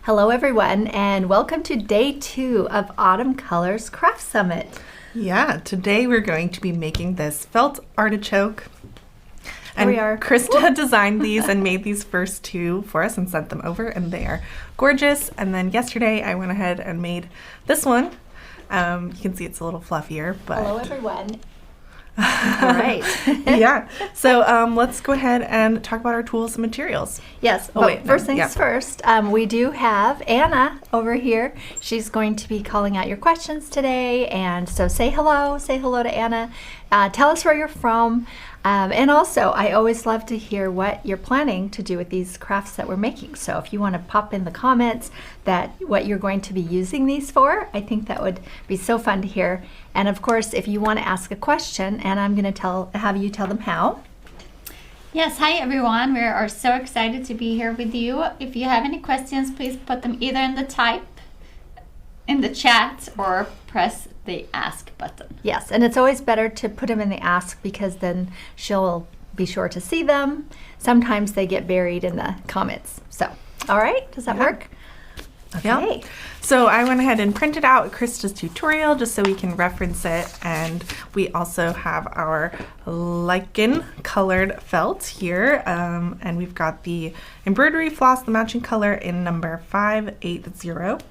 Hello everyone, and welcome to day 2 of Autumn Colors Craft Summit. Yeah, today we're going to be making this felt artichoke. And we are. Krista designed these and made these first two for us and sent them over, and they are gorgeous. And then yesterday I went ahead and made this one. You can see it's a little fluffier, but... Hello everyone. All right. Yeah. So let's go ahead and talk about our tools and materials. Yes. First things first, we do have Anna over here. She's going to be calling out your questions today. And so say hello to Anna. Tell us where you're from. And also, I always love to hear what you're planning to do with these crafts that we're making. So if you want to pop in the comments what you're going to be using these for, I think that would be so fun to hear. And of course, if you want to ask a question, and I'm going to have you tell them how. Yes, hi everyone. We are so excited to be here with you. If you have any questions, please put them either in the chat or press the ask button. Yes, and it's always better to put them in the ask because then she'll be sure to see them. Sometimes they get buried in the comments. So, all right, does that work? Okay. Yeah. So I went ahead and printed out Krista's tutorial just so we can reference it, and we also have our lichen colored felt here, and we've got the embroidery floss, the matching color in number 580.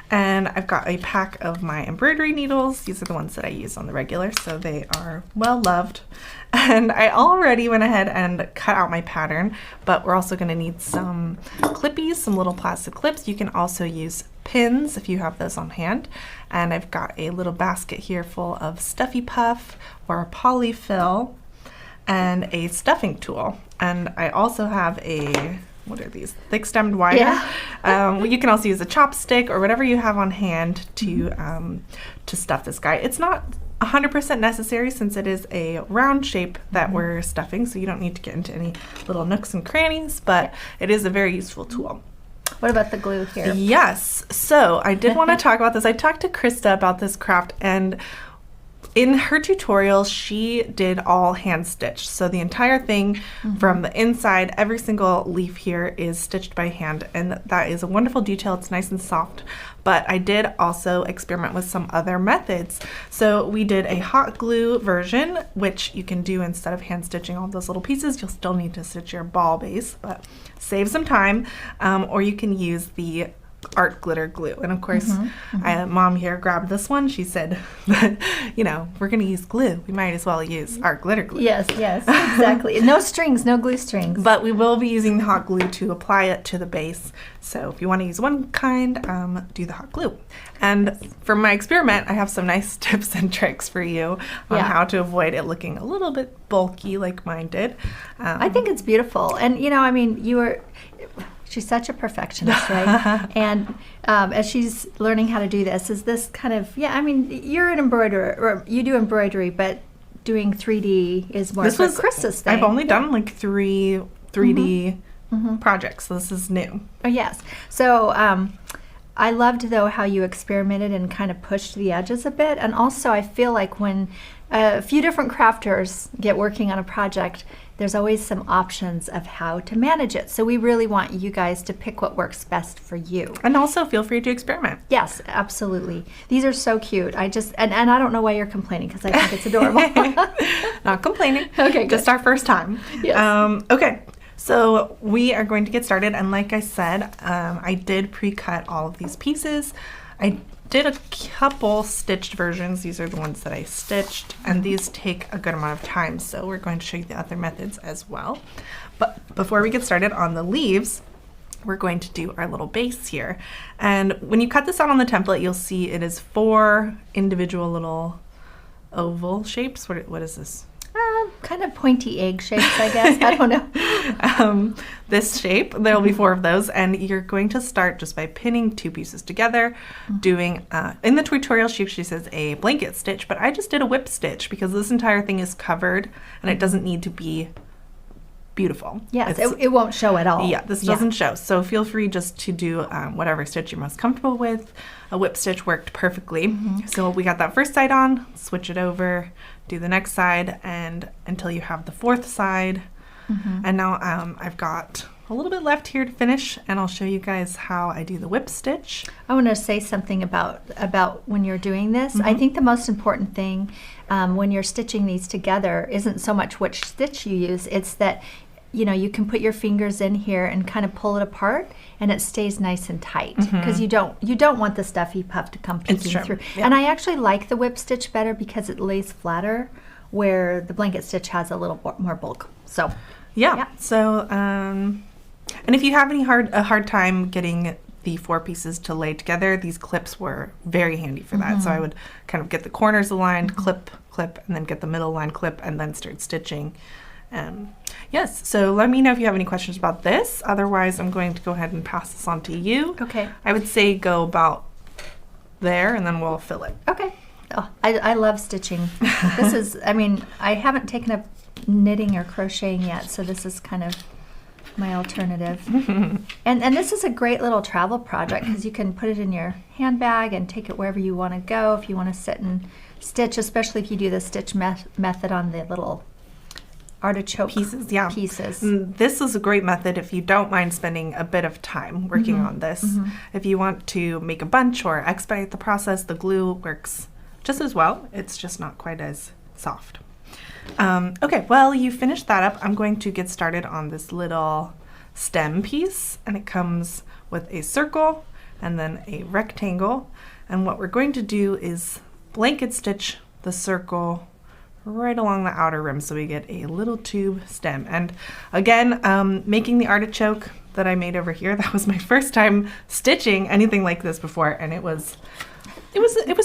And I've got a pack of my embroidery needles. These are the ones that I use on the regular, so they are well loved. And I already went ahead and cut out my pattern, but we're also going to need some clippies, some little plastic clips. You can also use pins if you have those on hand. And I've got a little basket here full of stuffy puff or a polyfill and a stuffing tool. And I also have what are these? Thick stemmed wire. Yeah. You can also use a chopstick or whatever you have on hand to stuff this guy. It's not 100% necessary since it is a round shape that we're stuffing, so you don't need to get into any little nooks and crannies, but it is a very useful tool. What about the glue here? Yes. So I did want to talk about this. I talked to Krista about this craft, and in her tutorial, she did all hand stitched. So the entire thing from the inside, every single leaf here is stitched by hand, and that is a wonderful detail. It's nice and soft. But I did also experiment with some other methods. So we did a hot glue version, which you can do instead of hand stitching all those little pieces. You'll still need to stitch your ball base, but save some time. Or you can use the art glitter glue. And of course, Mom here grabbed this one. She said, we're going to use glue. We might as well use art glitter glue. Yes, exactly. No strings, no glue strings. But we will be using the hot glue to apply it to the base. So if you want to use one kind, do the hot glue. And for my experiment, I have some nice tips and tricks for you on how to avoid it looking a little bit bulky like mine did. I think it's beautiful. And, she's such a perfectionist, right? And as she's learning how to do this, is this kind of, you're an embroiderer, or you do embroidery, but doing 3D is more of Krista's thing. I've only done like 3D projects, so this is new. Oh, yes. So I loved, though, how you experimented and kind of pushed the edges a bit. And also, I feel like when a few different crafters get working on a project, there's always some options of how to manage it. So we really want you guys to pick what works best for you. And also feel free to experiment. Yes, absolutely. These are so cute. And I don't know why you're complaining because I think it's adorable. Not complaining. Okay, good. Just our first time. Yes. Okay. So we are going to get started. And like I said, I did pre-cut all of these pieces. I did a couple stitched versions. These are the ones that I stitched, and these take a good amount of time, so we're going to show you the other methods as well. But before we get started on the leaves, we're going to do our little base here. And when you cut this out on the template, you'll see it is 4 individual little oval shapes. What is this? Kind of pointy egg shapes, I guess. I don't know. This shape, there'll be 4 of those, and you're going to start just by pinning 2 pieces together, doing, in the tutorial she says a blanket stitch, but I just did a whip stitch because this entire thing is covered and it doesn't need to be beautiful. Yes, it won't show at all. Yeah, this doesn't show, so feel free just to do whatever stitch you're most comfortable with. A whip stitch worked perfectly. So we got that first side on, switch it over, do the next side, and until you have the 4th side. And now I've got a little bit left here to finish, and I'll show you guys how I do the whip stitch. I want to say something about when you're doing this. I think the most important thing when you're stitching these together isn't so much which stitch you use, it's that you can put your fingers in here and kind of pull it apart, and it stays nice and tight, because you don't want the stuffy puff to come peeking through. Yeah. And I actually like the whip stitch better because it lays flatter, where the blanket stitch has a little more bulk. So yeah. So and if you have a hard time getting the 4 pieces to lay together, these clips were very handy for that. So I would kind of get the corners aligned, clip, and then get the middle line, clip, and then start stitching. Yes, so let me know if you have any questions about this. Otherwise, I'm going to go ahead and pass this on to you. Okay. I would say go about there, and then we'll fill it. Okay. Oh, I love stitching. This is, I haven't taken up knitting or crocheting yet, so this is kind of my alternative. And this is a great little travel project because you can put it in your handbag and take it wherever you want to go if you want to sit and stitch, especially if you do the stitch method on the little artichoke pieces. This is a great method if you don't mind spending a bit of time working on this. If you want to make a bunch or expedite the process, the glue works just as well. It's just not quite as soft. Okay, well, you finished that up. I'm going to get started on this little stem piece, and it comes with a circle and then a rectangle. And what we're going to do is blanket stitch the circle right along the outer rim so we get a little tube stem. And again, making the artichoke that I made over here, that was my first time stitching anything like this before, and it was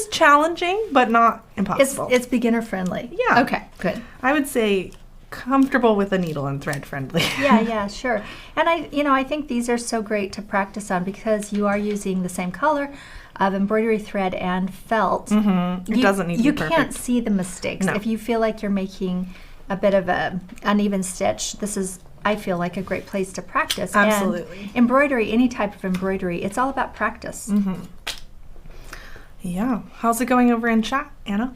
challenging, but not impossible. It's beginner friendly. Yeah. Okay, good. I would say comfortable with a needle and thread friendly. Yeah, sure. And I think these are so great to practice on because you are using the same color of embroidery thread and felt. It doesn't need to be perfect. You can't see the mistakes. No. If you feel like you're making a bit of a uneven stitch, this is, I feel like, a great place to practice. Absolutely. And embroidery, any type of embroidery, it's all about practice. Yeah. How's it going over in chat, Anna?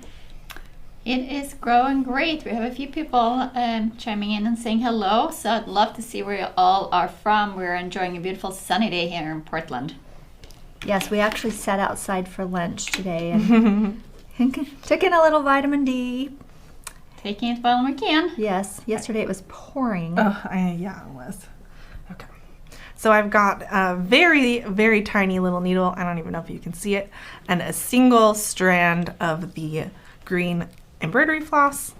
It is growing great. We have a few people chiming in and saying hello. So I'd love to see where you all are from. We're enjoying a beautiful sunny day here in Portland. Yes, we actually sat outside for lunch today and took in a little vitamin D. Taking it while we can. Yes, yesterday it was pouring. Yeah, it was. Okay. So I've got a very, very tiny little needle. I don't even know if you can see it. And a single strand of the green embroidery floss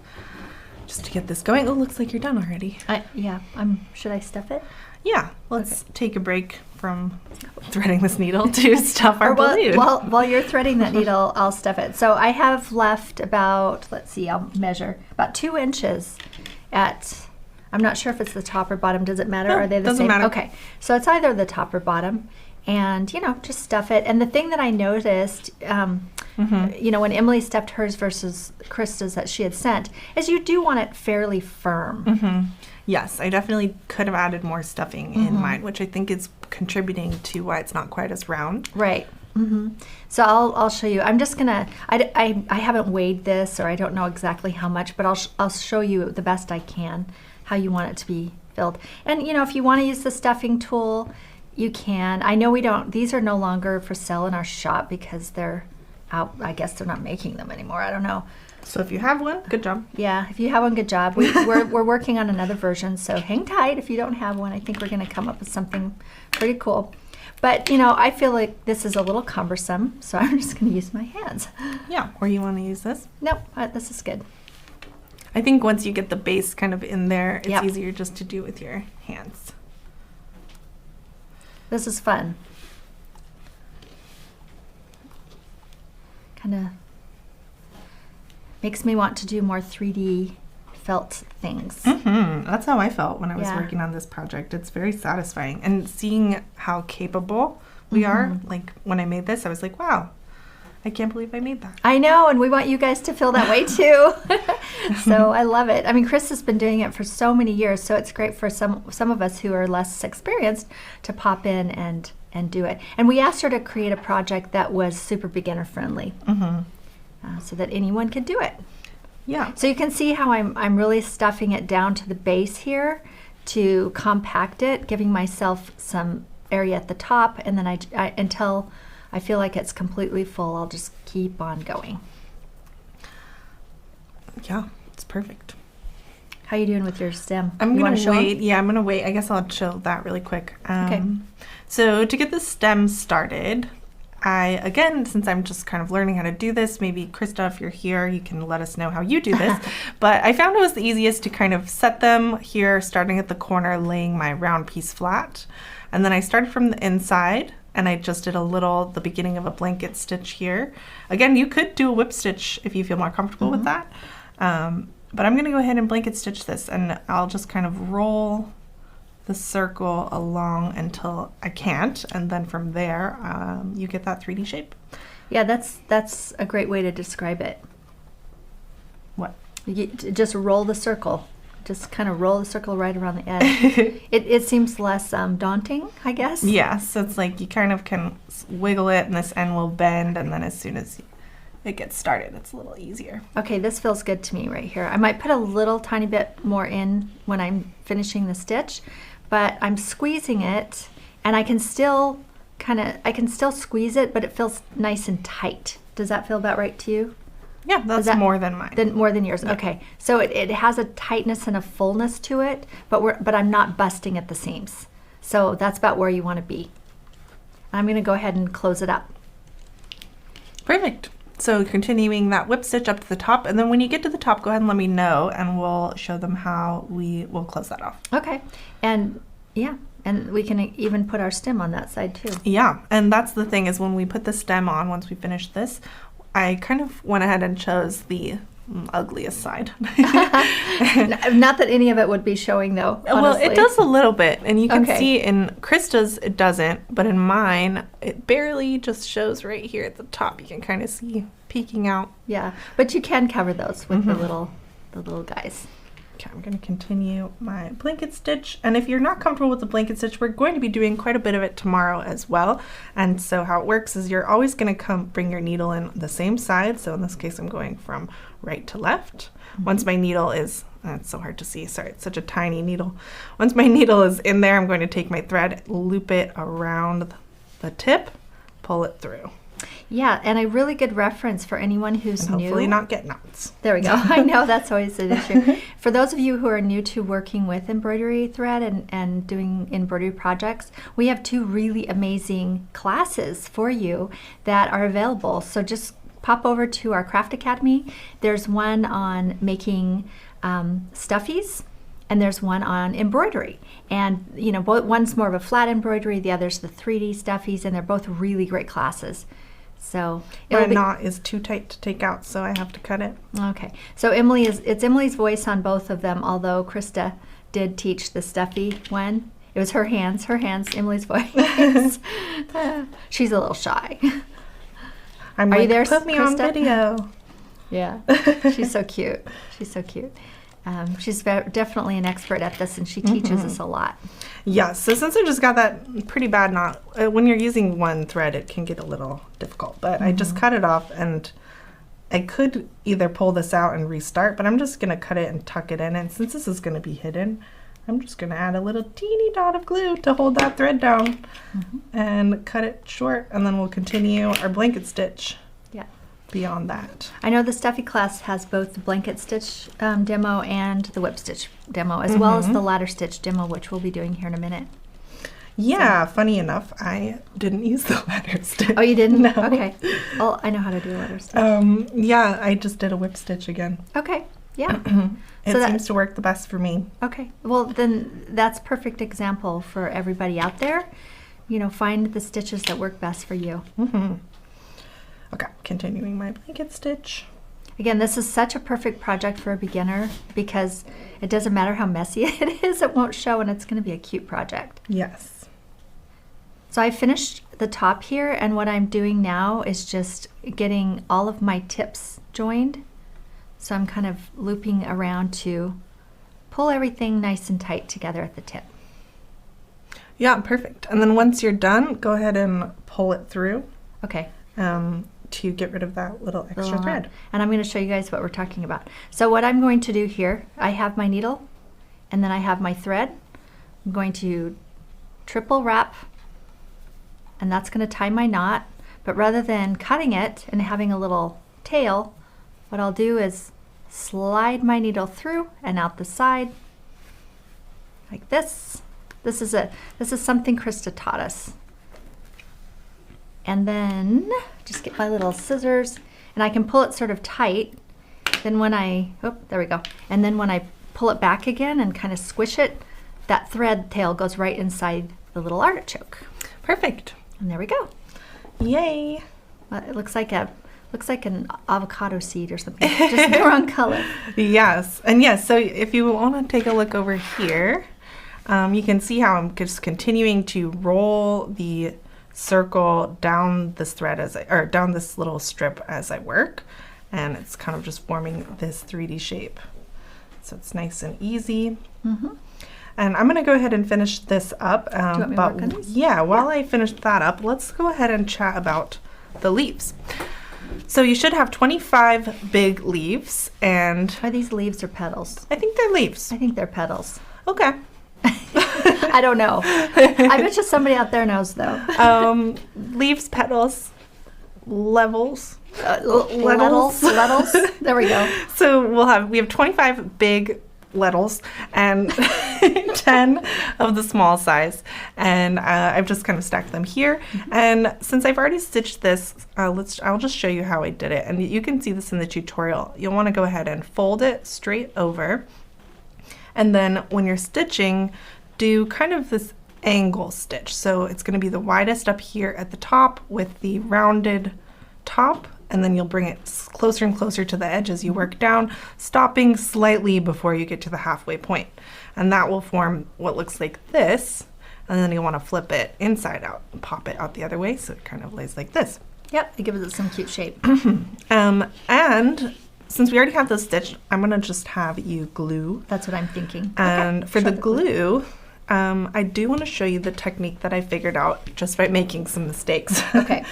just to get this going. Oh, looks like you're done already. Should I stuff it? Yeah, let's take a break from threading this needle to stuff our balloon. While you're threading that needle, I'll stuff it. So I have left about, I'll measure, about 2 inches at, I'm not sure if it's the top or bottom. Does it matter? No, Are they the doesn't same? matter. Okay, so it's either the top or bottom. And, just stuff it. And the thing that I noticed, when Emily stuffed hers versus Krista's that she had sent, is you do want it fairly firm. Yes, I definitely could have added more stuffing in mine, which I think is contributing to why it's not quite as round. Right. So I'll show you. I'm just gonna. I haven't weighed this, or I don't know exactly how much, but I'll show you the best I can how you want it to be filled. And if you want to use the stuffing tool, you can. I know we don't. These are no longer for sale in our shop because they're out. I guess they're not making them anymore. I don't know. So if you have one, good job. Yeah, if you have one, good job. We're working on another version, so hang tight if you don't have one. I think we're going to come up with something pretty cool. But, I feel like this is a little cumbersome, so I'm just going to use my hands. Yeah, or you want to use this? Nope, this is good. I think once you get the base kind of in there, it's Yep. easier just to do with your hands. This is fun. Kind of makes me want to do more 3D felt things. That's how I felt when I was Yeah. working on this project. It's very satisfying. And seeing how capable we are, like when I made this, I was like, wow, I can't believe I made that. I know, and we want you guys to feel that way too. So I love it. I mean, Chris has been doing it for so many years, so it's great for some of us who are less experienced to pop in and do it. And we asked her to create a project that was super beginner friendly, so that anyone could do it. Yeah. So you can see how I'm really stuffing it down to the base here. to compact it, giving myself some area at the top, and then I until I feel like it's completely full, I'll just keep on going. Yeah, it's perfect. How you doing with your stem? I'm You wanna gonna show 'em? wait. Yeah, I'm gonna wait. I guess I'll show that really quick. Okay. So to get the stem started, again, since I'm just kind of learning how to do this, maybe Krista, if you're here, you can let us know how you do this. But I found it was the easiest to kind of set them here, starting at the corner, laying my round piece flat. And then I started from the inside, and I just did the beginning of a blanket stitch here. Again, you could do a whip stitch if you feel more comfortable with that. But I'm gonna go ahead and blanket stitch this, and I'll just kind of roll the circle along until I can't, and then from there, you get that 3D shape. Yeah, that's a great way to describe it. What? Just roll the circle. Just kind of roll the circle right around the edge. It seems less daunting, I guess. Yeah, so it's like you kind of can wiggle it, and this end will bend, and then as soon as it gets started, it's a little easier. Okay, this feels good to me right here. I might put a little tiny bit more in when I'm finishing the stitch, but I'm squeezing it, and I can still squeeze it, but it feels nice and tight. Does that feel about right to you? Yeah, that's more than mine. More than yours. Yeah. Okay, so it has a tightness and a fullness to it, but I'm not busting at the seams. So that's about where you want to be. I'm going to go ahead and close it up. Perfect. So continuing that whip stitch up to the top, and then when you get to the top, go ahead and let me know, and we'll show them how we will close that off. Okay, and yeah, and we can even put our stem on that side too. Yeah, and that's the thing is when we put the stem on, once we finish this, I kind of went ahead and chose the ugliest side. Not that any of it would be showing though, honestly. Well, it does a little bit, and you can Okay. see in Krista's it doesn't, but in mine it barely just shows right here at the top. You can kind of see peeking out. Yeah, but you can cover those with the little guys. Okay, I'm going to continue my blanket stitch, and if you're not comfortable with the blanket stitch, we're going to be doing quite a bit of it tomorrow as well. And so how it works is you're always going to bring your needle in the same side. So in this case, I'm going from right to left. Once my needle is, it's so hard to see, sorry, it's such a tiny needle. Once my needle is in there, I'm going to take my thread, loop it around the tip, pull it through. Yeah, and a really good reference for anyone who's And new. hopefully not get knots. There we go. I know that's always an issue. For those of you who are new to working with embroidery thread and doing embroidery projects, we have 2 really amazing classes for you that are available. So just pop over to our Craft Academy. There's one on making stuffies, and there's one on embroidery. And you know, one's more of a flat embroidery, the other's the 3D stuffies, and they're both really great classes. So My knot is too tight to take out, so I have to cut it. okay. So it's Emily's voice on both of them, although Krista did teach the stuffy one. It was her hands, Emily's voice. She's a little shy. I'm Are like, you there, put me on Krista? video. Yeah, she's so cute. She's so cute. She's definitely an expert at this, and she teaches us a lot. Yeah, so since I just got that pretty bad knot, when you're using one thread, it can get a little difficult. But I just cut it off, and I could either pull this out and restart, but I'm just going to cut it and tuck it in. And since this is going to be hidden, I'm just going to add a little teeny dot of glue to hold that thread down and cut it short, and then we'll continue our blanket stitch. Yeah. Beyond that. I know the stuffy class has both the blanket stitch demo and the whip stitch demo, as well as the ladder stitch demo, which we'll be doing here in a minute. Yeah, funny enough, I didn't use the ladder stitch. Oh, you didn't? No. Okay. Well, I know how to do a ladder stitch. Yeah, I just did a whip stitch again. Okay. Yeah. It So that- seems to work the best for me. Okay. Well, then that's perfect example for everybody out there. You know, find the stitches that work best for you. Okay, continuing my blanket stitch. Again, this is such a perfect project for a beginner because it doesn't matter how messy it is, it won't show, and it's going to be a cute project. Yes. So I finished the top here, and what I'm doing now is just getting all of my tips joined. So I'm kind of looping around to pull everything nice and tight together at the tip. Yeah, perfect. And then once you're done, go ahead and pull it through Okay. to get rid of that little extra thread. And I'm going to show you guys what we're talking about. So what I'm going to do here, I have my needle, and then I have my thread. I'm going to triple wrap, and that's going to tie my knot. But rather than cutting it and having a little tail, what I'll do is slide my needle through and out the side like this. This is something Krista taught us. And then just get my little scissors, and I can pull it sort of tight. Then when there we go. And then when I pull it back again and kind of squish it, that thread tail goes right inside the little artichoke. Perfect. And there we go. Yay. It looks like an avocado seed or something, just the wrong color. Yes, and yes, so if you want to take a look over here, you can see how I'm just continuing to roll the circle down this thread down this little strip as I work, and it's kind of just forming this 3D shape. So it's nice and easy. Mm-hmm. And I'm going to go ahead and finish this up. Do you want me to work on these? Yeah, while I finish that up, let's go ahead and chat about the leaves. So you should have 25 big leaves, and Are these leaves or petals? I think they're leaves. I think they're petals. Okay. I don't know. I bet you somebody out there knows though. Leaves, petals, levels. Lettles. There we go. So we have 25 big lettles and 10 of the small size, and I've just kind of stacked them here. And since I've already stitched this, I'll just show you how I did it, and you can see this in the tutorial. You'll want to go ahead and fold it straight over, and then when you're stitching, do kind of this angle stitch. So it's going to be the widest up here at the top with the rounded top, and then you'll bring it closer and closer to the edge as you work down, stopping slightly before you get to the halfway point. And that will form what looks like this, and then you'll want to flip it inside out and pop it out the other way so it kind of lays like this. Yep, it gives it some cute shape. And since we already have those stitched, I'm going to just have you glue. That's what I'm thinking. And Okay, for the sure. glue, I do want to show you the technique that I figured out just by making some mistakes. Okay.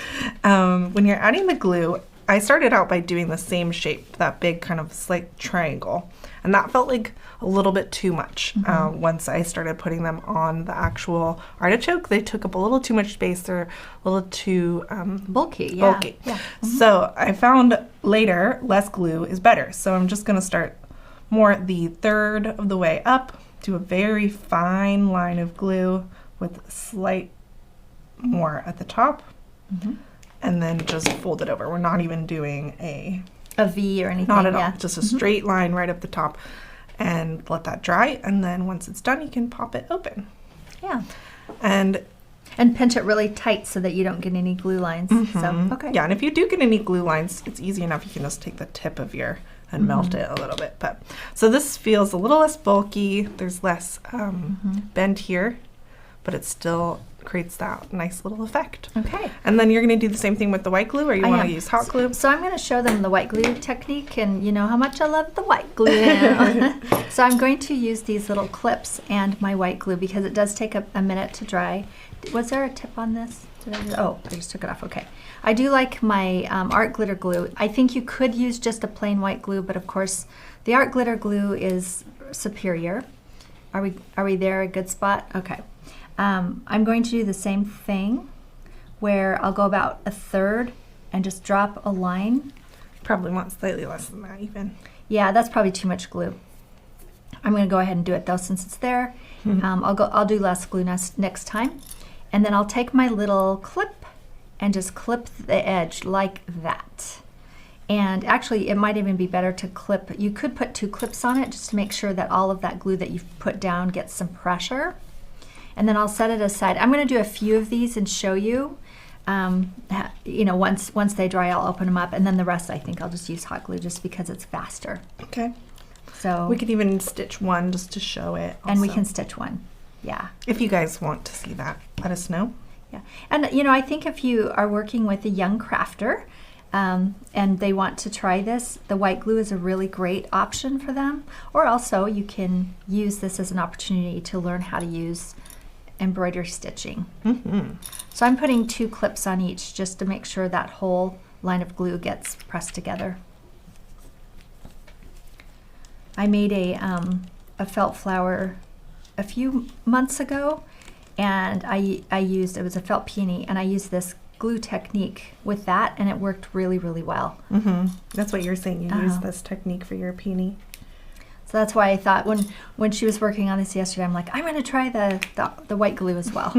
When you're adding the glue, I started out by doing the same shape, that big kind of slight triangle. And that felt like a little bit too much. Once I started putting them on the actual artichoke, they took up a little too much space. They're a little too Bulky, yeah. bulky. Yeah. So I found later less glue is better. So I'm just going to start more the third of the way up, do a very fine line of glue with slight more at the top, and then just fold it over. We're not even doing a V or anything. not at yeah. all, just a straight line right up the top, and let that dry, and then once it's done you can pop it open. Yeah. And pinch it really tight so that you don't get any glue lines. So, okay. yeah, and if you do get any glue lines, it's easy enough. You can just take the tip of your and melt it a little bit. But so this feels a little less bulky. There's less bend here, but it still creates that nice little effect. Okay. And then you're going to do the same thing with the white glue, or you I want am. to use hot glue? So I'm going to show them the white glue technique, and you know how much I love the white glue now. So I'm going to use these little clips and my white glue because it does take a minute to dry. Was there a tip on this? I just took it off. Okay. I do like my art glitter glue. I think you could use just a plain white glue, but of course the art glitter glue is superior. Are we there, a good spot? Okay. I'm going to do the same thing where I'll go about a third and just drop a line. Probably want slightly less than that even. Yeah, that's probably too much glue. I'm going to go ahead and do it though since it's there. I'll do less glue next time. And then I'll take my little clip and just clip the edge like that. And actually it might even be better to clip, you could put 2 clips on it just to make sure that all of that glue that you've put down gets some pressure. And then I'll set it aside. I'm going to do a few of these and show you. You know, once they dry, I'll open them up, and then the rest I think I'll just use hot glue just because it's faster. Okay. So We could even stitch one just to show it. and we also. can stitch one. Yeah. If you guys want to see that, let us know. Yeah. And you know, I think if you are working with a young crafter and they want to try this, the white glue is a really great option for them. Or also you can use this as an opportunity to learn how to use embroidery stitching. So I'm putting 2 clips on each just to make sure that whole line of glue gets pressed together. I made a felt flower a few months ago, and I used, it was a felt peony, and I used this glue technique with that, and it worked really, really well. That's what you're saying. You use this technique for your peony. So that's why I thought when she was working on this yesterday, I'm like, I'm going to try the white glue as well.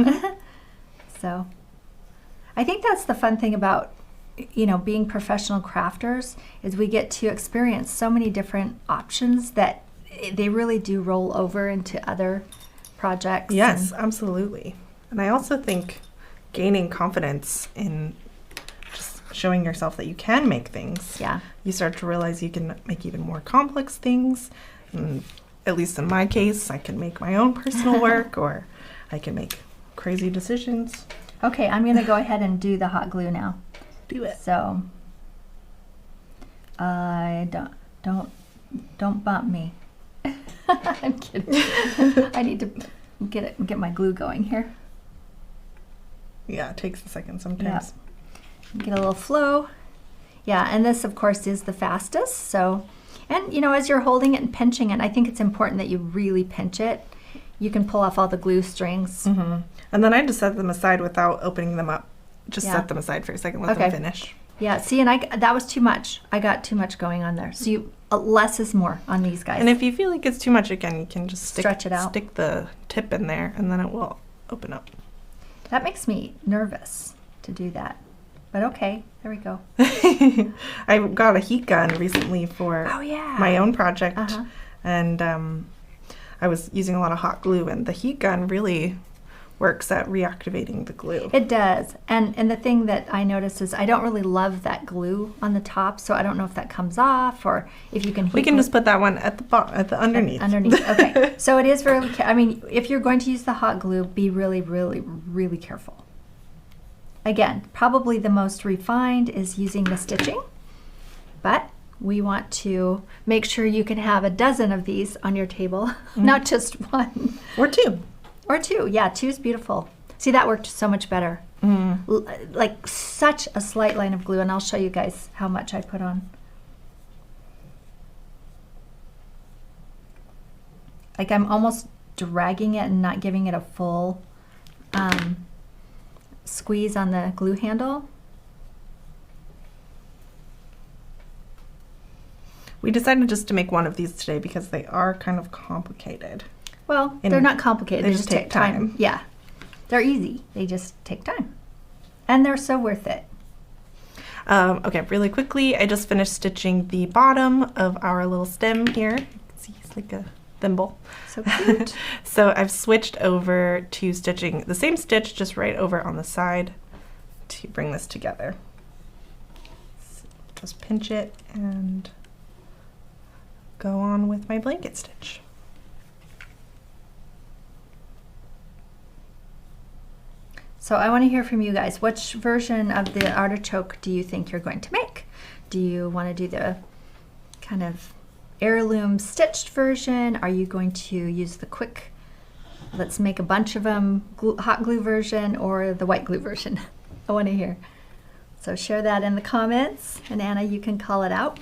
So I think that's the fun thing about, you know, being professional crafters, is we get to experience so many different options that they really do roll over into other projects. Yes, absolutely. And I also think gaining confidence in just showing yourself that you can make things. Yeah. You start to realize you can make even more complex things. And at least in my case, I can make my own personal work, or I can make crazy decisions. Okay, I'm going to go ahead and do the hot glue now. Do it. So I don't bump me. I'm kidding. I need to get my glue going here. Yeah, it takes a second sometimes. Yeah. Get a little flow. Yeah, and this of course is the fastest. So, and you know, as you're holding it and pinching it, I think it's important that you really pinch it. You can pull off all the glue strings. And then I just set them aside without opening them up. Just Yeah. set them aside for a second, let them finish. Yeah, see, and that was too much. I got too much going on there. So less is more on these guys. And if you feel like it's too much, again, you can just Stretch it out. stick the tip in there, and then it will open up. That makes me nervous to do that. But okay, there we go. I got a heat gun recently for Oh, yeah. my own project, Uh-huh. and I was using a lot of hot glue, and the heat gun really works at reactivating the glue. It does. And the thing that I noticed is I don't really love that glue on the top, so I don't know if that comes off or if you can heat We can glue- just put that one at the underneath. Underneath, okay. So it is very, I mean, if you're going to use the hot glue, be really, really, really careful. Again, probably the most refined is using the stitching, but we want to make sure you can have a dozen of these on your table, not just one. Or two. Or two, yeah, two is beautiful. See, that worked so much better. Like such a slight line of glue, and I'll show you guys how much I put on. Like I'm almost dragging it and not giving it a full squeeze on the glue handle. We decided just to make one of these today because they are kind of complicated. Well, And they're not complicated. they They just just take take time. time. Yeah, they're easy. They just take time, and they're so worth it. Okay, really quickly, I just finished stitching the bottom of our little stem here. You can see it's like a thimble. So cute. So I've switched over to stitching the same stitch just right over on the side to bring this together. So just pinch it and go on with my blanket stitch. So I want to hear from you guys. Which version of the artichoke do you think you're going to make? Do you want to do the kind of heirloom stitched version? Are you going to use the quick, let's make a bunch of them, hot glue version, or the white glue version? I want to hear. So share that in the comments, and Anna, you can call it out.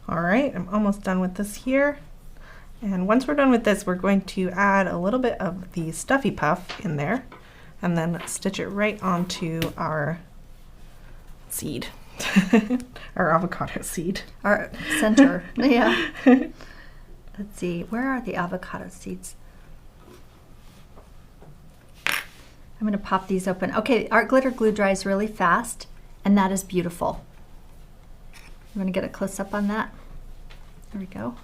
All right, I'm almost done with this here. And once we're done with this, we're going to add a little bit of the stuffy puff in there and then stitch it right onto our seed, our avocado seed. Our center, yeah. Let's see, where are the avocado seeds? I'm going to pop these open. Okay, art glitter glue dries really fast, and that is beautiful. I'm going to get a close up on that. There we go.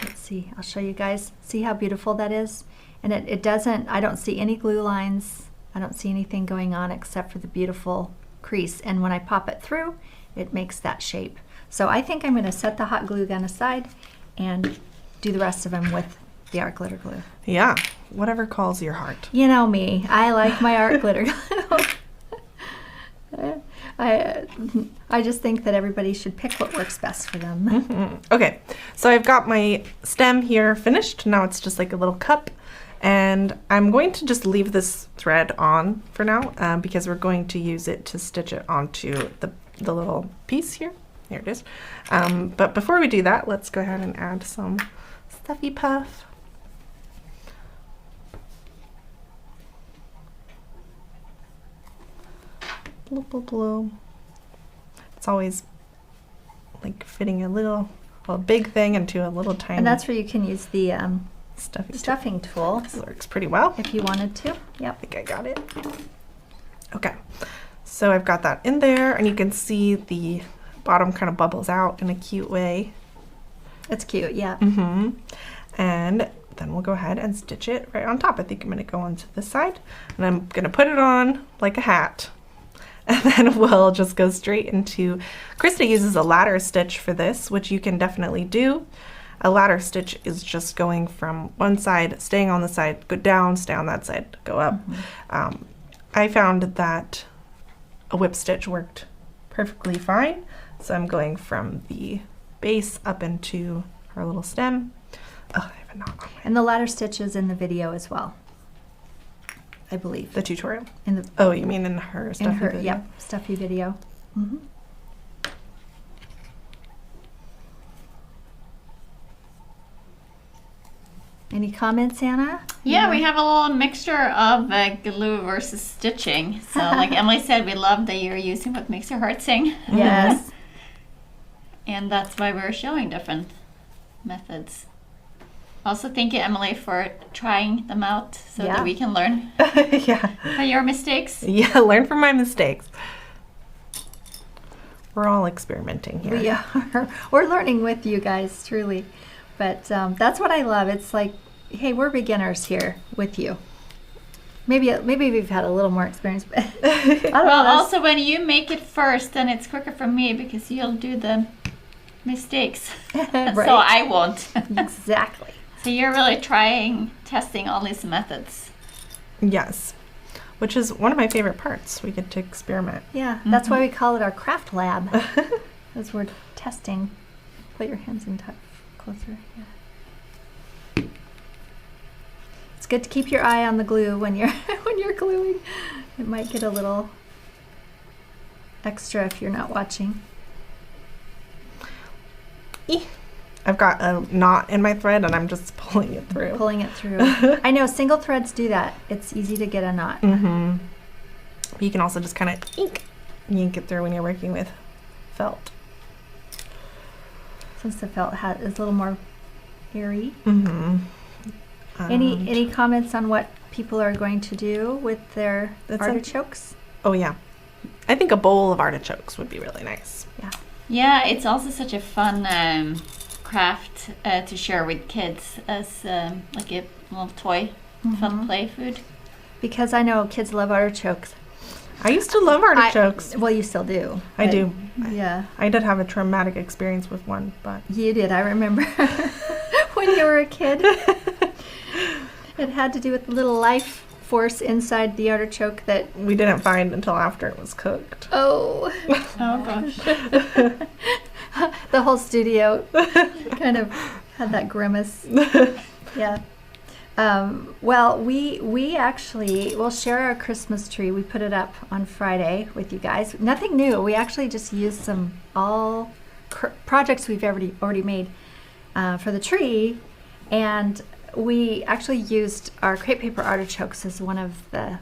Let's see, I'll show you guys. See how beautiful that is? And it doesn't, I don't see any glue lines. I don't see anything going on except for the beautiful crease. And when I pop it through, it makes that shape. So I think I'm going to set the hot glue gun aside and do the rest of them with the art glitter glue. Yeah, whatever calls your heart. You know me, I like my art glitter glue. I just think that everybody should pick what works best for them. Okay, so I've got my stem here finished. Now it's just like a little cup. And I'm going to just leave this thread on for now because we're going to use it to stitch it onto the little piece here. Here it is. But before we do that, let's go ahead and add some stuffy puff. Bloop, bloop, bloop. It's always like fitting a big thing into a little tiny. And that's where you can use the stuffing tool. This works pretty well. If you wanted to. Yep. I think I got it. Okay. So I've got that in there, and you can see the bottom kind of bubbles out in a cute way. It's cute, yeah. Mm-hmm. And then we'll go ahead and stitch it right on top. I think I'm going to go onto this side, and I'm going to put it on like a hat. And then we'll just go straight into, Krista uses a ladder stitch for this, which you can definitely do. A ladder stitch is just going from one side, staying on the side, go down, stay on that side, go up. Mm-hmm. I found that a whip stitch worked perfectly fine. So I'm going from the base up into her little stem. Oh, I have a knot on my... And the ladder stitch is in the video as well, I believe. The tutorial? In the Oh, you mean in her stuffy video? Yep, stuffy video. Mm-hmm. Any comments, Anna? Yeah, we have a little mixture of glue versus stitching. So like Emily said, we love that you're using what makes your heart sing. Yes. And that's why we're showing different methods. Also, thank you, Emily, for trying them out so that we can learn from your mistakes. Yeah, learn from my mistakes. We're all experimenting here. We are. We're learning with you guys, truly. But that's what I love. It's like, hey, we're beginners here with you. Maybe we've had a little more experience. But I don't know, also, when you make it first, then it's quicker for me because you'll do the mistakes. Right. So I won't. Exactly. So you're really testing all these methods. Yes, which is one of my favorite parts. We get to experiment. Yeah, that's why we call it our craft lab. As we're testing. Put your hands in touch closer. Yeah. It's good to keep your eye on the glue when you're gluing. It might get a little extra if you're not watching. I've got a knot in my thread and I'm just pulling it through. Pulling it through. I know single threads do that. It's easy to get a knot. Mm-hmm. But you can also just kind of yank it through when you're working with felt. Since the felt is a little more airy. Mm-hmm. Any comments on what people are going to do with their artichokes? Oh yeah. I think a bowl of artichokes would be really nice. Yeah. Yeah, it's also such a fun craft to share with kids as like a little toy, fun play food. Because I know kids love artichokes. I used to love artichokes. Well, you still do. I do. Yeah. I did have a traumatic experience with one, but... You did, I remember. When you were a kid. It had to do with the little life force inside the artichoke that... We didn't find until after it was cooked. Oh. Oh, gosh. The whole studio kind of had that grimace. Yeah. Well, we actually will share our Christmas tree. We put it up on Friday with you guys. Nothing new. We actually just used some projects we've already made for the tree, and we actually used our crepe paper artichokes as one of the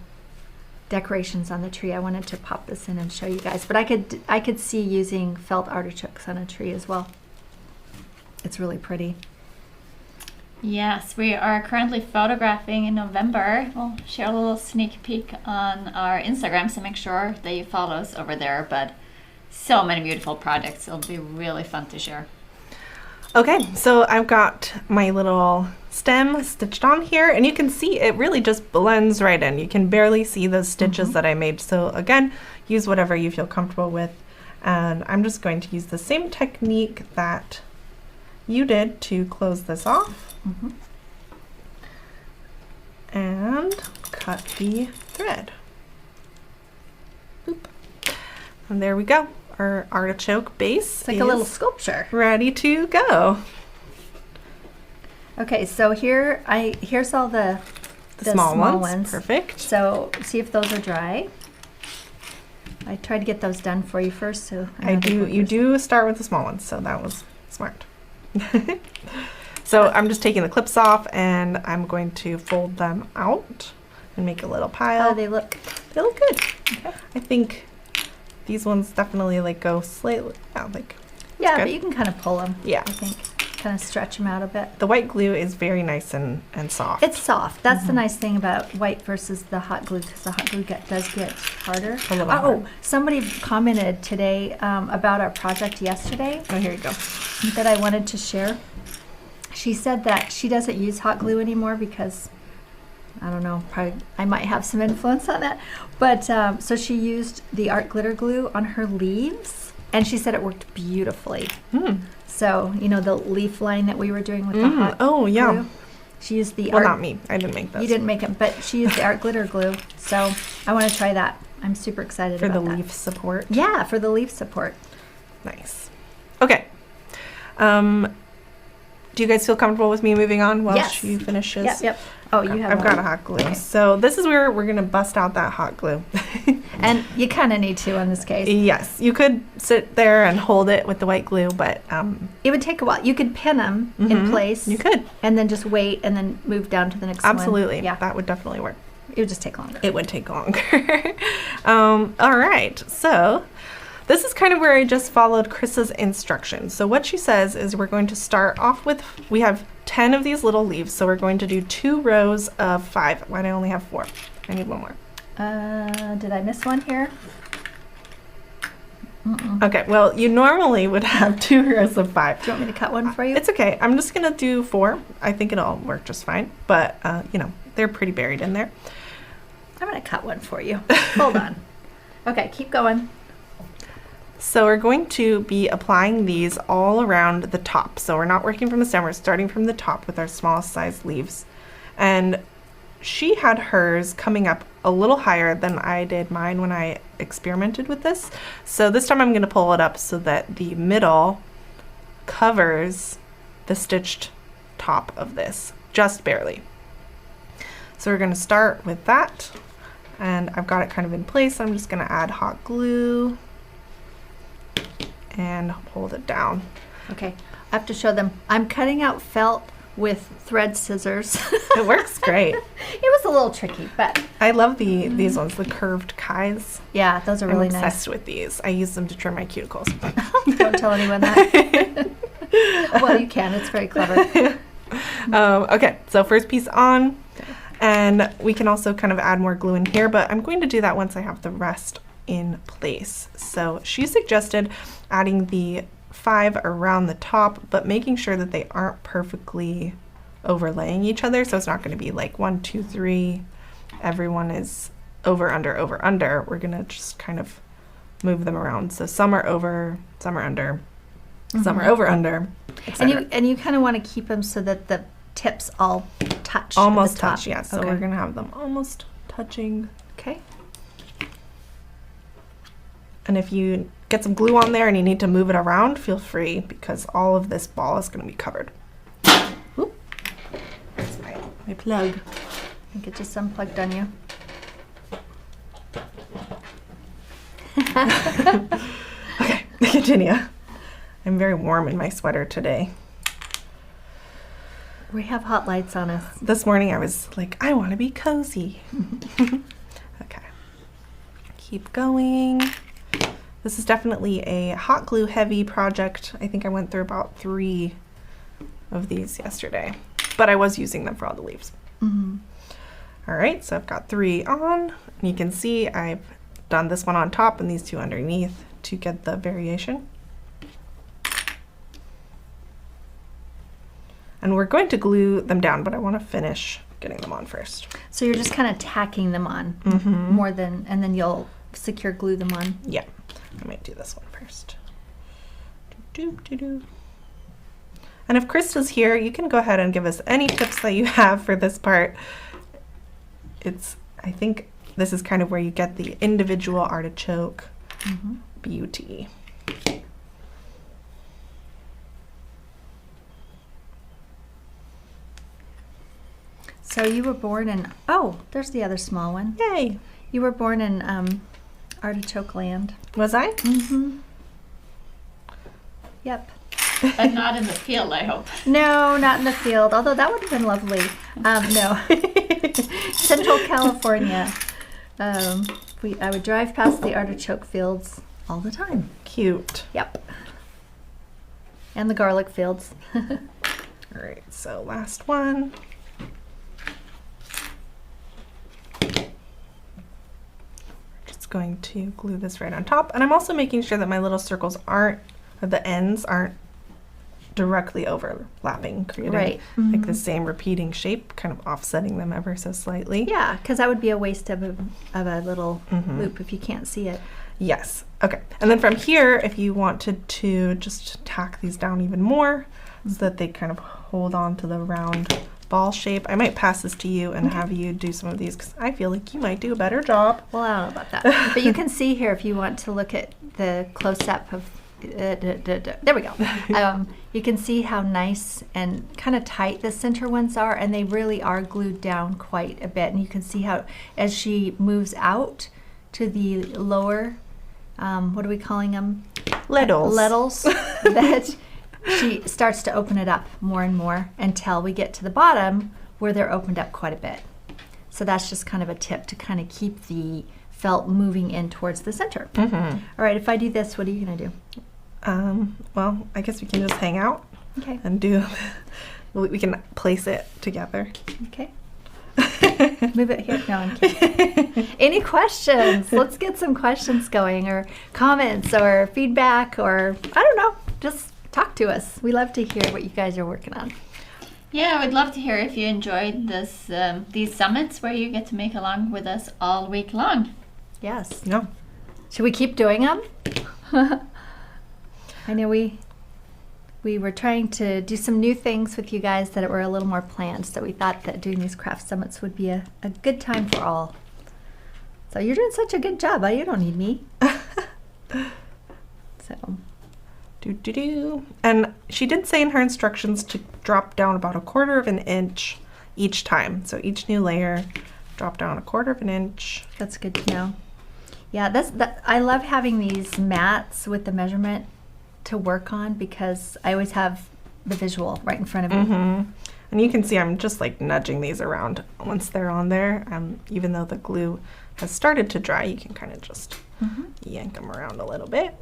decorations on the tree. I wanted to pop this in and show you guys, but I could see using felt artichokes on a tree as well. It's really pretty. Yes, we are currently photographing in November. We'll share a little sneak peek on our Instagram, so make sure that you follow us over there. But so many beautiful projects. It'll be really fun to share. Okay, so I've got my little stem stitched on here, and you can see it really just blends right in. You can barely see those stitches that I made. So again, use whatever you feel comfortable with. And I'm just going to use the same technique that you did to close this off. And cut the thread. Boop. And there we go. Our artichoke base. It's like a little sculpture. Ready to go. Okay, so here's all the small ones. Perfect. So see if those are dry. I tried to get those done for you first, so You do start with the small ones, so that was smart. So I'm just taking the clips off, and I'm going to fold them out and make a little pile. How do they look? They look good. Okay. I think these ones definitely like go slightly, Yeah, good. but you can kind of pull them. Yeah. I think kind of stretch them out a bit. The white glue is very nice and soft. It's soft. That's the nice thing about white versus the hot glue, because the hot glue does get harder. A little hard. Somebody commented today about our project yesterday Oh, here you go. that I wanted to share. She said that she doesn't use hot glue anymore because, I don't know, probably I might have some influence on that. But so she used the art glitter glue on her leaves, and she said it worked beautifully. So, you know, the leaf line that we were doing with the hot glue? She used the Well, not me. I didn't make this. You didn't make it, but she used the art glitter glue. So I want to try that. I'm super excited For about the that. leaf support. Yeah, for the leaf support. Nice. Okay. Do you guys feel comfortable with me moving on while Yes. she finishes? Yep. Oh, you have I've one. got a hot glue. Okay. So this is where we're going to bust out that hot glue. And you kind of need to in this case. Yes. You could sit there and hold it with the white glue, but It would take a while. You could pin them in place. you could. And then just wait and then move down to the next one. Absolutely. Yeah. That would definitely work. It would just take longer. It would take longer. All right. So this is kind of where I just followed Chris's instructions. So what she says is we're going to start off with, we have 10 of these little leaves. So we're going to do 2 rows of 5. Why do I only have 4? I need one more. Did I miss one here? Okay. Well, you normally would have 2 rows of 5. Do you want me to cut one for you? It's okay. I'm just going to do 4. I think it'll work just fine. But, you know, they're pretty buried in there. I'm going to cut one for you. Hold on. Okay, keep going. So we're going to be applying these all around the top. So we're not working from the stem, we're starting from the top with our smallest size leaves. And she had hers coming up a little higher than I did mine when I experimented with this. So this time I'm going to pull it up so that the middle covers the stitched top of this, just barely. So we're going to start with that. And I've got it kind of in place. I'm just going to add hot glue and hold it down. Okay, I have to show them. I'm cutting out felt with thread scissors. It works great. It was a little tricky, but I love these ones, the curved Kais. yeah, those are really I'm nice. obsessed with these. I use them to trim my cuticles. Don't tell anyone that. Well, you can. It's very clever. Okay, so first piece on, and we can also kind of add more glue in here, but I'm going to do that once I have the rest in place. So she suggested adding the 5 around the top, but making sure that they aren't perfectly overlaying each other. So it's not going to be like 1, 2, 3. Everyone is over, under, over, under. We're going to just kind of move them around. So some are over, some are under, some are over, under, etc. And you kind of want to keep them so that the tips all touch. Almost at the top. touch, yeah. So Okay. we're going to have them almost touching. Okay. And if you get some glue on there and you need to move it around, feel free, because all of this ball is going to be covered. Oop. That's my plug. I think it just unplugged on you. Okay, continue. I'm very warm in my sweater today. We have hot lights on us. This morning I was like, I want to be cozy. Okay. Keep going. This is definitely a hot glue heavy project. I think I went through about 3 of these yesterday, but I was using them for all the leaves. All right, so I've got 3 on, and you can see I've done this one on top and these 2 underneath to get the variation. And we're going to glue them down, but I want to finish getting them on first. So you're just kind of tacking them on more than, and then you'll secure glue them on. Yeah, I might do this one first. And if Krista's here, you can go ahead and give us any tips that you have for this part. I think this is kind of where you get the individual artichoke beauty. So you were born in, oh, there's the other small one. Yay! You were born in Artichoke land. Was I? Mm-hmm. Yep. But not in the field, I hope. No, not in the field, although that would have been lovely. No. Central California. I would drive past the artichoke fields all the time. Cute. Yep. And the garlic fields. All right, so last one. Just going to glue this right on top. And I'm also making sure that my little circles aren't, or the ends aren't directly overlapping, creating like the same repeating shape, kind of offsetting them ever so slightly. Yeah, because that would be a waste of a little loop if you can't see it. Yes. Okay. And then from here, if you wanted to just tack these down even more so that they kind of hold on to the round ball shape, I might pass this to you and have you do some of these because I feel like you might do a better job. Well, I don't know about that. But you can see here if you want to look at the close-up of there we go. You can see how nice and kind of tight the center ones are, and they really are glued down quite a bit. And you can see how as she moves out to the lower, what are we calling them? Ledels. That she starts to open it up more and more until we get to the bottom where they're opened up quite a bit. So that's just kind of a tip to kind of keep the felt moving in towards the center. All right, if I do this, what are you going to do? Well, I guess we can just hang out and do, we can place it together. Okay. Move it here. No, I'm kidding. Any questions? Let's get some questions going, or comments, or feedback, or I don't know. Just talk to us. We love to hear what you guys are working on. Yeah, I would love to hear if you enjoyed this these summits where you get to make along with us all week long. Yes. No. Should we keep doing them? I know we were trying to do some new things with you guys that were a little more planned, so we thought that doing these craft summits would be a good time for all. So you're doing such a good job. You don't need me. So. And she did say in her instructions to drop down about 1/4 of an inch each time. So each new layer, drop down 1/4 of an inch. That's good to know. Yeah, I love having these mats with the measurement to work on because I always have the visual right in front of me. And you can see I'm just like nudging these around once they're on there. Even though the glue has started to dry, you can kind of just yank them around a little bit.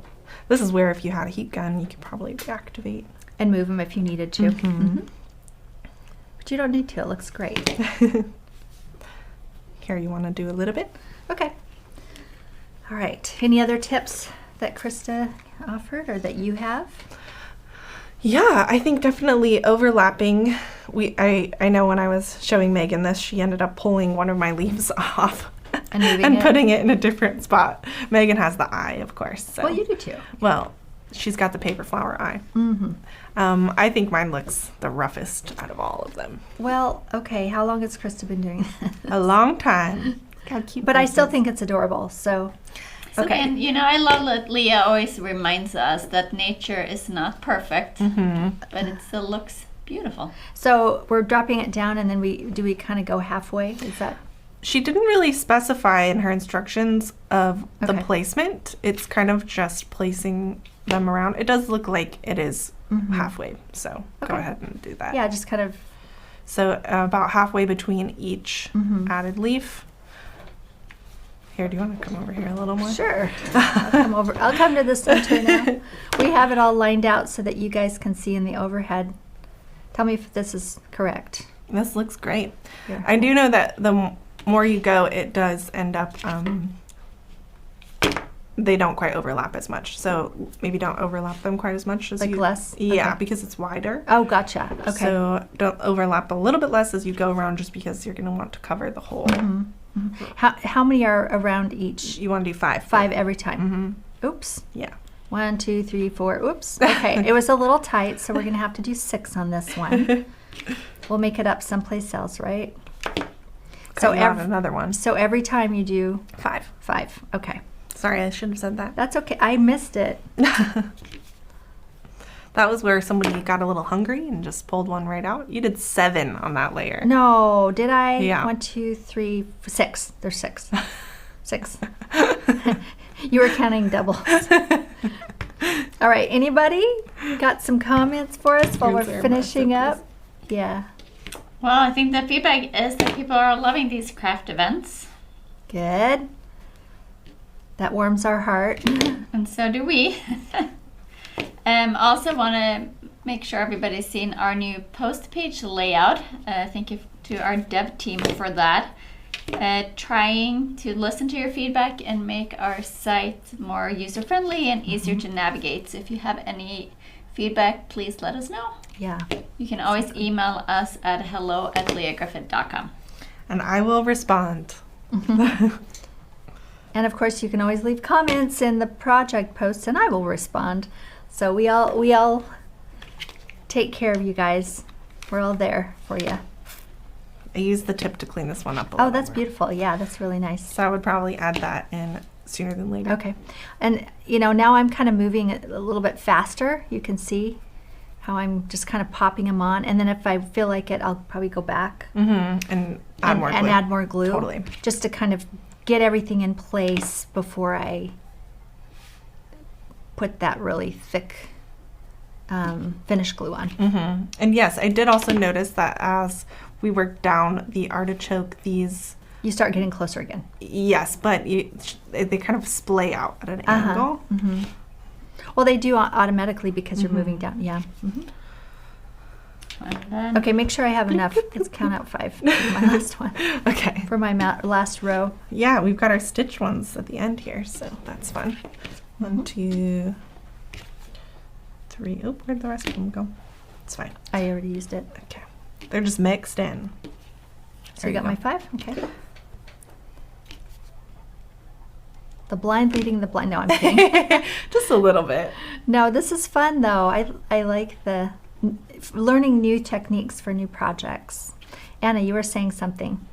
This is where if you had a heat gun, you could probably reactivate. And move them if you needed to. But you don't need to. It looks great. Here, you want to do a little bit? Okay. All right. Any other tips that Krista offered or that you have? Yeah, I think definitely overlapping. I know when I was showing Megan this, she ended up pulling one of my leaves off and putting it in a different spot. Megan has the eye, of course. So. Well, you do too. Well, she's got the paper flower eye. I think mine looks the roughest out of all of them. Well, okay. How long has Krista been doing this? A long time. God, cute. But I still think it's adorable. So, okay. And I love that Lia always reminds us that nature is not perfect, but it still looks beautiful. So we're dropping it down, and then we kind of go halfway. Is that? She didn't really specify in her instructions of the placement. It's kind of just placing them around. It does look like it is halfway, so go ahead and do that. Yeah, just kind of. So about halfway between each added leaf. Here, do you want to come over here a little more? Sure. I'll come over. I'll come to the center now. We have it all lined out so that you guys can see in the overhead. Tell me if this is correct. This looks great. Yeah. I do know that the more you go, it does end up, they don't quite overlap as much. So maybe don't overlap them quite as much as like less? Yeah, Okay. because it's wider. Oh, gotcha. Okay. So don't overlap a little bit less as you go around just because you're going to want to cover the whole. How many are around each? You want to do 5. 5 every time. Oops. Yeah. 1, 2, 3, 4. Oops. Okay. It was a little tight, so we're going to have to do 6 on this one. We'll make it up someplace else, right? So another one. So every time you do 5. 5. Okay. Sorry, I should have said that. That's okay. I missed it. That was where somebody got a little hungry and just pulled one right out. You did 7 on that layer. No, did I? Yeah. 1, 2, 3, 6. There's 6. 6. You were counting doubles. All right, anybody got some comments for us while Here's we're our finishing recipes. up? Yeah, Well, I think the feedback is that people are loving these craft events, good. That warms our heart. and so do we. Also want to make sure everybody's seen our new post page layout. Thank you to our dev team for that. Trying to listen to your feedback and make our site more user-friendly and easier to navigate. So if you have any feedback, please let us know. Yeah. You can always email us at hello@liagriffith.com. And I will respond. And of course, you can always leave comments in the project posts, and I will respond. So we all take care of you guys. We're all there for you. I used the tip to clean this one up a Oh, little that's more. beautiful. Yeah, that's really nice. So I would probably add that in sooner than later. Okay. And, now I'm kind of moving it a little bit faster. You can see how I'm just kind of popping them on. And then if I feel like it, I'll probably go back And add more glue. and add more glue. Totally. Just to kind of get everything in place before I put that really thick finish glue on. And yes, I did also notice that as we work down the artichoke, these, You start getting closer again. yes, but they kind of splay out at an angle. Well, they do automatically because you're moving down. Yeah. And then Okay, make sure I have enough. Let's count out 5 for my last one. Okay. For my last row. Yeah, we've got our stitch ones at the end here, so that's fun. 1, 2, 3. Oh, where'd the rest of them go? It's fine. I already used it. Okay. They're just mixed in. So There you got you my 5? Okay. The blind leading the blind. No, I'm kidding. Just a little bit. No, this is fun though. I like the learning new techniques for new projects. Anna, you were saying something.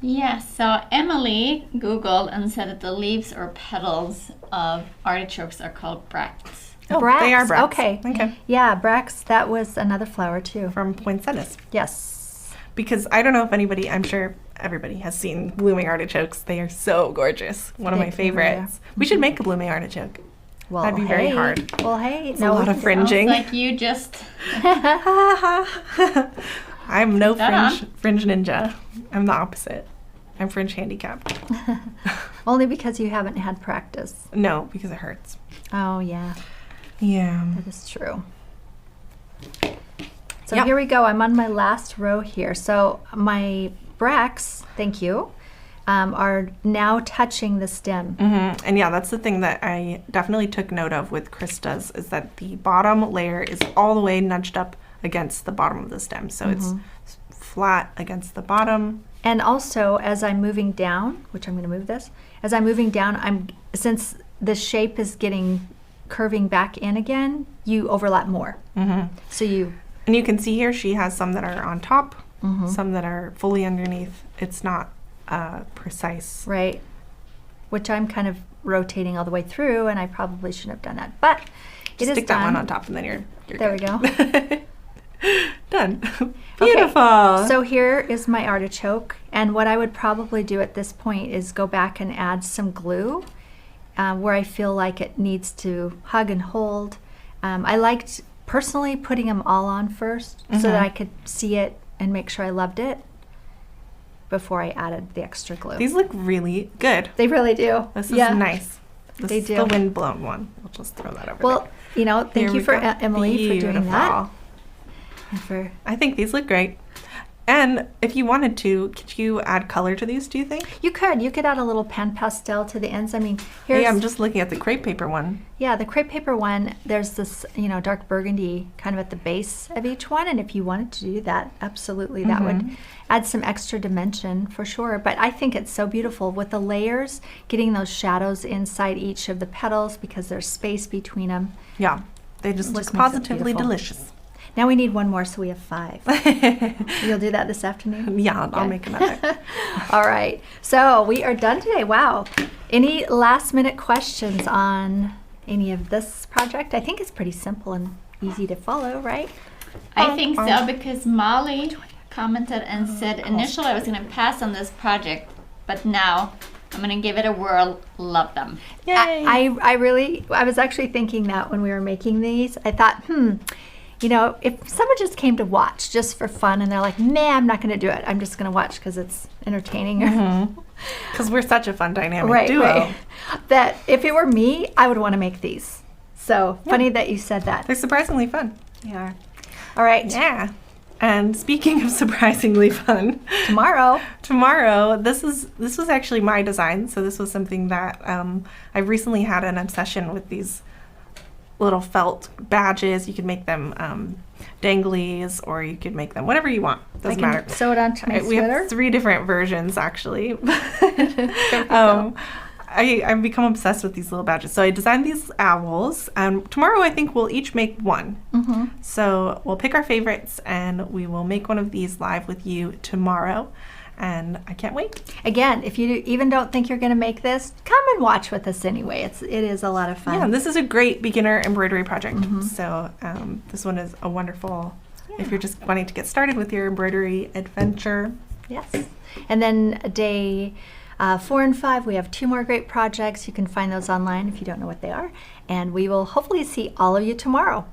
yeah, so Emily Googled and said that the leaves or petals of artichokes are called bracts. Oh, Brax. they are bracts. Okay. Okay. Yeah, Brax, that was another flower too. From poinsettias. Yes. Because I don't know if anybody, I'm sure everybody has seen blooming artichokes. They are so gorgeous. One of They my really favorites. are. We should make a blooming artichoke. Well, That'd be very hey. hard. Well, hey. It's a lot of fringing. Sounds like you just I'm no Done. fringe ninja. I'm the opposite. I'm fringe handicapped. Only because you haven't had practice. No, because it hurts. Oh, yeah. Yeah. That is true. So Yep. here we go. I'm on my last row here. So my bracts, thank you, are now touching the stem. And yeah, that's the thing that I definitely took note of with Krista's is that the bottom layer is all the way nudged up against the bottom of the stem. So it's flat against the bottom. And also, as I'm moving down, which I'm going to move this, as I'm moving down, since the shape is curving back in again, you overlap more. So And you can see here she has some that are on top, some that are fully underneath. It's not precise. right, which I'm kind of rotating all the way through, and I probably shouldn't have done that, but it Just is stick that done. one on top and then you're There we good. go. Done. Okay, Beautiful. so here is my artichoke, and what I would probably do at this point is go back and add some glue where I feel like it needs to hug and hold. I liked personally putting them all on first so that I could see it and make sure I loved it before I added the extra glue. These look really good. They really do. This is Yeah. nice. This They is do. the windblown one. We'll just throw that over Well, there. thank Here you we for go. Emily for doing that. Beautiful. And for I think these look great. And if you wanted to, could you add color to these, do you think? you could add a little pan pastel to the ends. I mean, here's Hey, I'm just looking at the crepe paper one. yeah, the crepe paper one. There's this dark burgundy kind of at the base of each one, and if you wanted to do that, absolutely, that would add some extra dimension for sure. But I think it's so beautiful with the layers, getting those shadows inside each of the petals because there's space between them. Yeah, they just look Just makes it positively beautiful. delicious. Now we need one more, so we have 5. You'll do that this afternoon? Yeah, I'll Okay. make another. All right. So we are done today. Wow. Any last minute questions on any of this project? I think it's pretty simple and easy to follow, right? I think so because Molly commented and said initially I was going to pass on this project, but now I'm gonna give it a whirl. Love them. Yay! I was actually thinking that when we were making these. I thought, you know, if someone just came to watch just for fun and they're like, nah, I'm not going to do it. I'm just going to watch because it's entertaining. Because we're such a fun dynamic duo. Right. That if it were me, I would want to make these. So funny that you said that. They're surprisingly fun. They are. All right. Yeah. And speaking of surprisingly fun, tomorrow, this was actually my design. So this was something that I recently had an obsession with these little felt badges. You could make them danglies, or you could make them whatever you want. Doesn't matter. Sew it onto my We sweater. have 3 different versions actually. I've become obsessed with these little badges. So I designed these owls, and tomorrow I think we'll each make one. So we'll pick our favorites, and we will make one of these live with you tomorrow. And I can't wait. Again, if you even don't think you're going to make this, come and watch with us anyway. It is a lot of fun. Yeah, this is a great beginner embroidery project. So this one is a wonderful, if you're just wanting to get started with your embroidery adventure. Yes. And then day 4 and 5, we have 2 more great projects. You can find those online if you don't know what they are. And we will hopefully see all of you tomorrow.